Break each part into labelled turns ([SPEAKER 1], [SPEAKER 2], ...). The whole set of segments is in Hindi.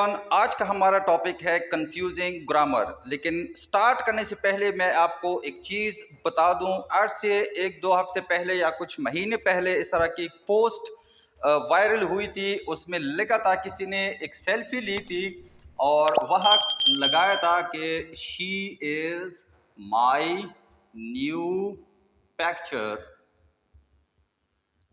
[SPEAKER 1] एवरीवन, आज का हमारा टॉपिक है कंफ्यूजिंग ग्रामर। लेकिन स्टार्ट करने से पहले मैं आपको एक चीज़ बता दूं। आज से एक दो हफ्ते पहले या कुछ महीने पहले इस तरह की पोस्ट वायरल हुई थी। उसमें लिखा था, किसी ने एक सेल्फी ली थी और वहाँ लगाया था कि she is my new picture.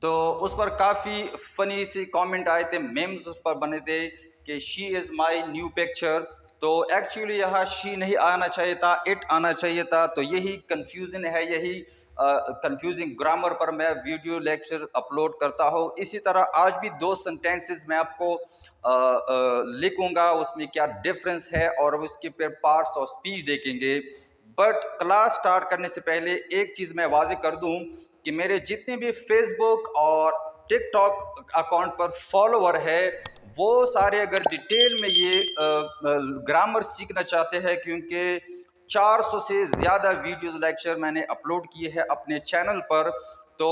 [SPEAKER 1] तो उस पर काफ़ी फ़नी सी कमेंट आए थे, मेम्स उस पर बने थे कि she is my new picture. तो एक्चुअली यहाँ शी नहीं आना चाहिए था, इट आना चाहिए था। तो यही कन्फ्यूज़न है, यही कन्फ्यूजिंग ग्रामर पर मैं वीडियो लेक्चर अपलोड करता हूँ। इसी तरह आज भी दो सेंटेंसेस मैं आपको लिखूँगा, उसमें क्या डिफरेंस है और उसके फिर पार्ट्स ऑफ स्पीच देखेंगे। बट क्लास स्टार्ट करने से पहले एक चीज़ मैं वाज़ेह कर दूँ कि मेरे जितने भी फेसबुक और टिकटॉक अकाउंट पर फॉलोवर है, वो सारे अगर डिटेल में ये ग्रामर सीखना चाहते हैं, क्योंकि 400 से ज़्यादा वीडियोस लेक्चर मैंने अपलोड किए हैं अपने चैनल पर। तो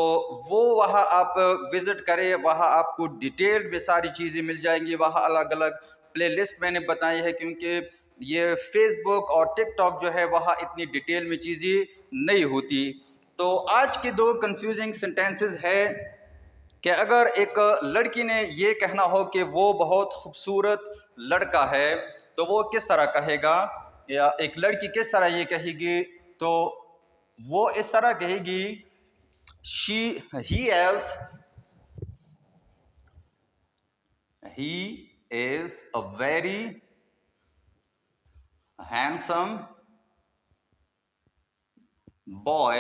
[SPEAKER 1] वो वहाँ आप विज़िट करें, वहाँ आपको डिटेल में सारी चीज़ें मिल जाएंगी। वहाँ अलग अलग प्लेलिस्ट मैंने बनाई है, क्योंकि ये फेसबुक और टिकटॉक जो है वहाँ इतनी डिटेल में चीज़ें नहीं होती। तो आज के दो कंफ्यूजिंग सेंटेंसेस है कि अगर एक लड़की ने ये कहना हो कि वो बहुत खूबसूरत लड़का है, तो वो किस तरह कहेगा, या एक लड़की किस तरह ये कहेगी? तो वो इस तरह कहेगी, he is a very handsome boy।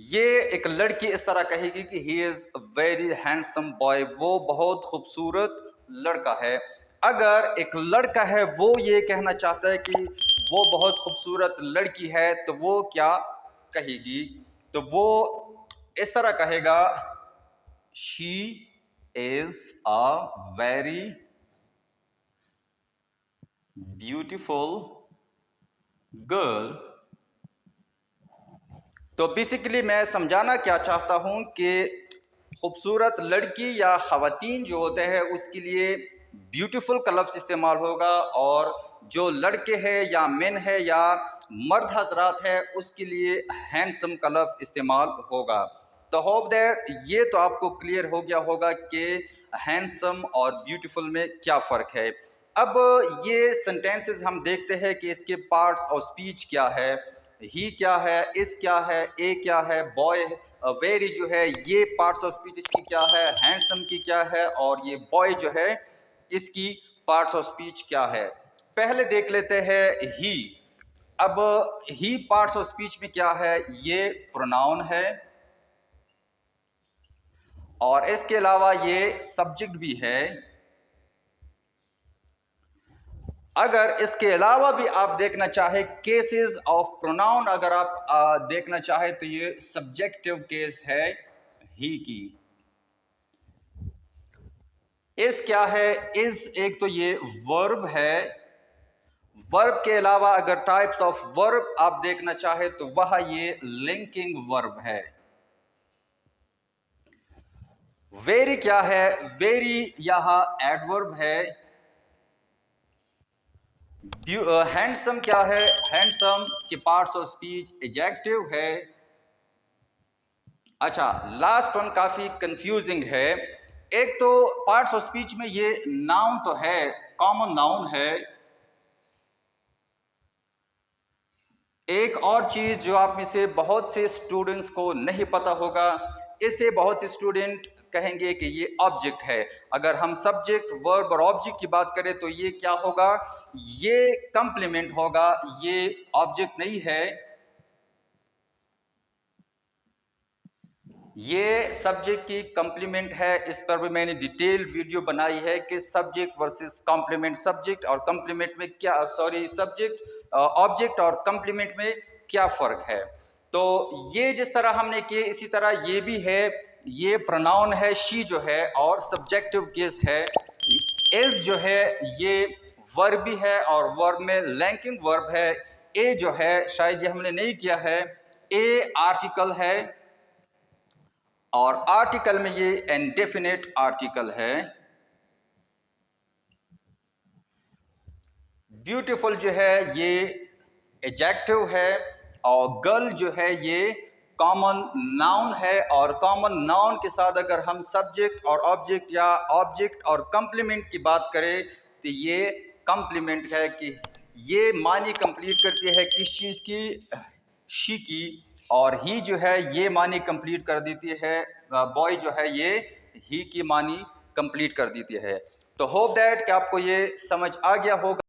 [SPEAKER 1] ये एक लड़की इस तरह कहेगी कि he is a very handsome boy, वो बहुत खूबसूरत लड़का है। अगर एक लड़का है वो ये कहना चाहता है कि वो बहुत खूबसूरत लड़की है, तो वो क्या कहेगी? तो वो इस तरह कहेगा, she is a very beautiful girl. तो बेसिकली मैं समझाना क्या चाहता हूं कि खूबसूरत लड़की या ख़वातीन जो होते हैं उसके लिए ब्यूटीफुल का लफ्ज़ इस्तेमाल होगा, और जो लड़के हैं या मेन है या मर्द हजरात है उसके लिए हैंडसम का लफ्ज़ इस्तेमाल होगा। तो होप दैट ये तो आपको क्लियर हो गया होगा कि हैंडसम और ब्यूटीफुल में क्या फ़र्क है। अब ये सेंटेंसेस हम देखते हैं कि इसके पार्ट्स और स्पीच क्या है। ही क्या है, इस क्या है, ए क्या है, बॉय वेरी जो है, ये पार्ट्स ऑफ स्पीच इसकी क्या है, हैंडसम की क्या है, और ये बॉय जो है इसकी पार्ट्स ऑफ स्पीच क्या है। पहले देख लेते हैं ही। अब ही पार्ट्स ऑफ स्पीच में क्या है, ये प्रोनाउन है और इसके अलावा ये सब्जेक्ट भी है। अगर इसके अलावा भी आप देखना चाहे केसेस ऑफ प्रोनाउन, अगर आप देखना चाहे तो ये सब्जेक्टिव केस है ही की। इस क्या है, इस एक तो ये वर्ब है। वर्ब के अलावा अगर टाइप्स ऑफ वर्ब आप देखना चाहे तो वह ये लिंकिंग वर्ब है। वेरी क्या है, वेरी यहां एडवर्ब है। हैंडसम क्या है, हैंडसम के पार्ट्स ऑफ स्पीच एडजेक्टिव है। अच्छा, लास्ट वन काफी कंफ्यूजिंग है। एक तो पार्ट्स ऑफ स्पीच में ये नाउन तो है, कॉमन नाउन है। एक और चीज जो आप में से बहुत से स्टूडेंट्स को नहीं पता होगा, इसे बहुत से स्टूडेंट कहेंगे कि ये ऑब्जेक्ट है। अगर हम सब्जेक्ट, वर्ब और ऑब्जेक्ट की बात करें तो ये क्या होगा, ये कंप्लीमेंट होगा, ये ऑब्जेक्ट नहीं है। ये सब्जेक्ट की कॉम्प्लीमेंट है। इस पर भी मैंने डिटेल वीडियो बनाई है कि सब्जेक्ट वर्सेस कॉम्प्लीमेंट, सब्जेक्ट और कॉम्प्लीमेंट में क्या, सॉरी, सब्जेक्ट ऑब्जेक्ट और कॉम्प्लीमेंट में क्या फ़र्क है। तो ये जिस तरह हमने किए इसी तरह ये भी है। ये प्रोनाउन है शी जो है, और सब्जेक्टिव केस है इज जो है, ये वर्ब भी है और वर्ब में लिंकिंग वर्ब है। ए जो है, शायद ये हमने नहीं किया है, ए आर्टिकल है और आर्टिकल में ये इंडेफिनिट आर्टिकल है। ब्यूटीफुल जो है ये एडजेक्टिव है, और गर्ल जो है ये कॉमन नाउन है। और कॉमन नाउन के साथ अगर हम सब्जेक्ट और ऑब्जेक्ट या ऑब्जेक्ट और कंप्लीमेंट की बात करें तो ये कंप्लीमेंट है कि ये मानी कंप्लीट करती है किस चीज़ की, शी की। और ही जो है ये मानी कंप्लीट कर देती है, बॉय जो है ये ही की मानी कंप्लीट कर देती है। तो होप दैट कि आपको ये समझ आ गया होगा।